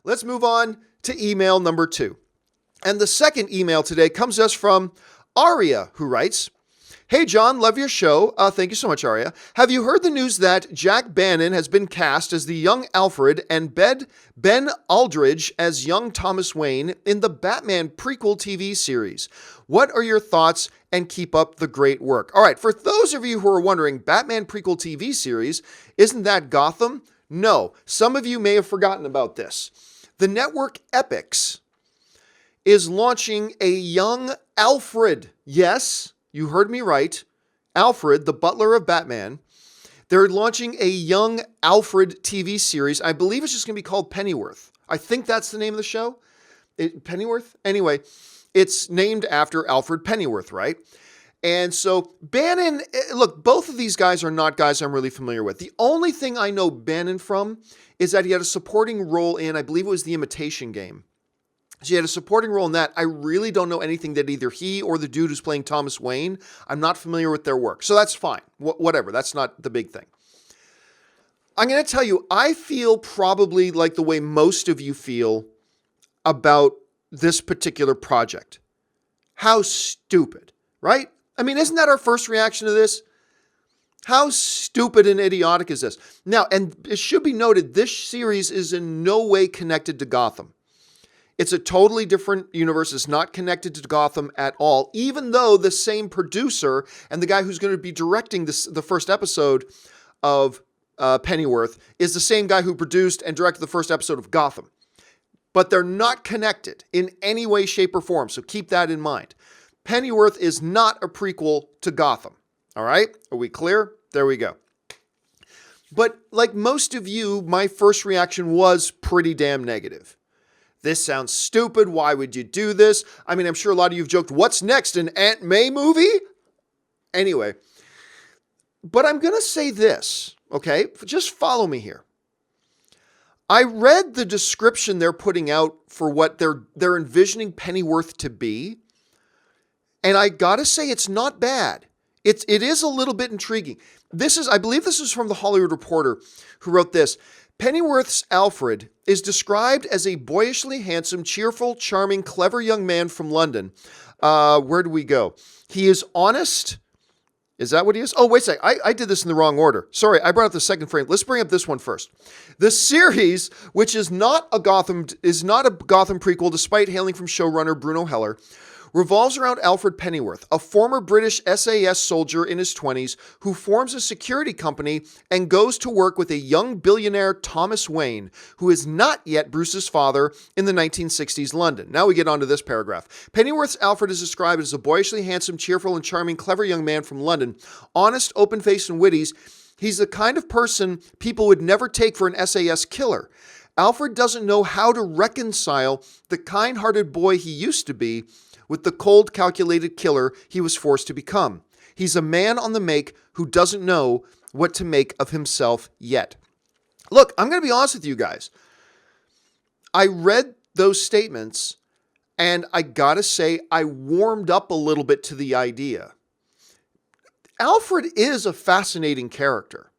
let's move on to email number 2. And the second email today comes to us from Aria, who writes, "Hey John, love your show." Thank you so much, Aria. "Have you heard the news that Jack Bannon has been cast as the young Alfred and Ben Aldridge as young Thomas Wayne in the Batman prequel TV series? What are your thoughts, and keep up the great work?" All right, for those of you who are wondering, Batman prequel TV series, isn't that Gotham? No, some of you may have forgotten about this. The network Epix is launching a young Alfred. Yes, you heard me right. Alfred, the butler of Batman. They're launching a young Alfred TV series. I believe it's just going to be called Pennyworth. I think that's the name of the show. Pennyworth? Anyway, it's named after Alfred Pennyworth, right? And so Bannon, look, both of these guys are not guys I'm really familiar with. The only thing I know Bannon from is that he had a supporting role in, I believe it was The Imitation Game. So he had a supporting role in that. I really don't know anything that either he or the dude who's playing Thomas Wayne, I'm not familiar with their work. So that's fine. Whatever. That's not the big thing. I'm going to tell you, I feel probably like the way most of you feel about this particular project. How stupid, right? I mean, isn't that our first reaction to this? How stupid and idiotic is this? Now, and it should be noted, this series is in no way connected to Gotham. It's a totally different universe. It's not connected to Gotham at all, even though the same producer and the guy who's going to be directing the first episode of Pennyworth is the same guy who produced and directed the first episode of Gotham. But they're not connected in any way, shape, or form, so keep that in mind. Pennyworth is not a prequel to Gotham. All right? Are we clear? There we go. But like most of you, my first reaction was pretty damn negative. This sounds stupid. Why would you do this? I mean, I'm sure a lot of you have joked, what's next, an Aunt May movie? Anyway, but I'm going to say this, okay? Just follow me here. I read the description they're putting out for what they're envisioning Pennyworth to be, and I got to say it's not bad. It is a little bit intriguing. I believe this is from the Hollywood Reporter who wrote this. Pennyworth's Alfred is described as a boyishly handsome, cheerful, charming, clever young man from London. Where do we go? He is honest. Is that what he is? Oh, wait a sec. I did this in the wrong order. Sorry, I brought up the second frame. Let's bring up this one first. The series, which is not a Gotham prequel, despite hailing from showrunner Bruno Heller, revolves around Alfred Pennyworth, a former British SAS soldier in his 20s who forms a security company and goes to work with a young billionaire Thomas Wayne, who is not yet Bruce's father in the 1960s London. Now we get on to this paragraph. Pennyworth's Alfred is described as a boyishly handsome, cheerful, and charming, clever young man from London. Honest, open-faced, and witty, he's the kind of person people would never take for an SAS killer. Alfred doesn't know how to reconcile the kind-hearted boy he used to be with the cold, calculated killer he was forced to become. He's a man on the make who doesn't know what to make of himself yet. Look, I'm going to be honest with you guys. I read those statements, and I got to say, I warmed up a little bit to the idea. Alfred is a fascinating character.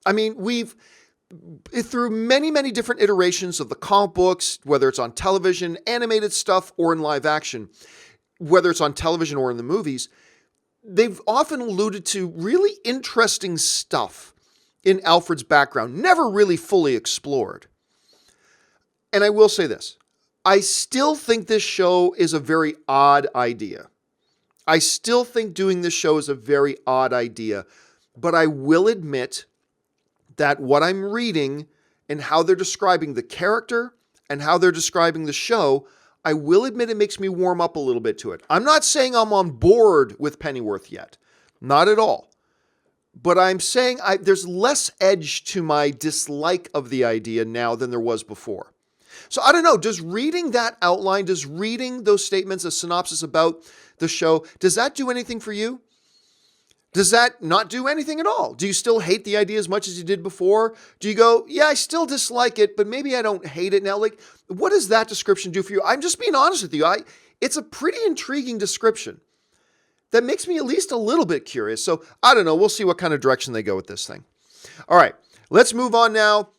I mean, through many, many different iterations of the comic books, whether it's on television, animated stuff, or in live action, whether it's on television or in the movies, they've often alluded to really interesting stuff in Alfred's background, never really fully explored. And I will say this, I still think this show is a very odd idea. I still think doing this show is a very odd idea, but I will admit that what I'm reading and how they're describing the character and how they're describing the show, I will admit it makes me warm up a little bit to it. I'm not saying I'm on board with Pennyworth yet. Not at all. But I'm saying there's less edge to my dislike of the idea now than there was before. So I don't know, does reading that outline, does reading those statements, a synopsis about the show, does that do anything for you? Does that not do anything at all? Do you still hate the idea as much as you did before? Do you go, yeah, I still dislike it, but maybe I don't hate it now? Like, what does that description do for you? I'm just being honest with you. It's a pretty intriguing description that makes me at least a little bit curious. So I don't know. We'll see what kind of direction they go with this thing. All right, let's move on now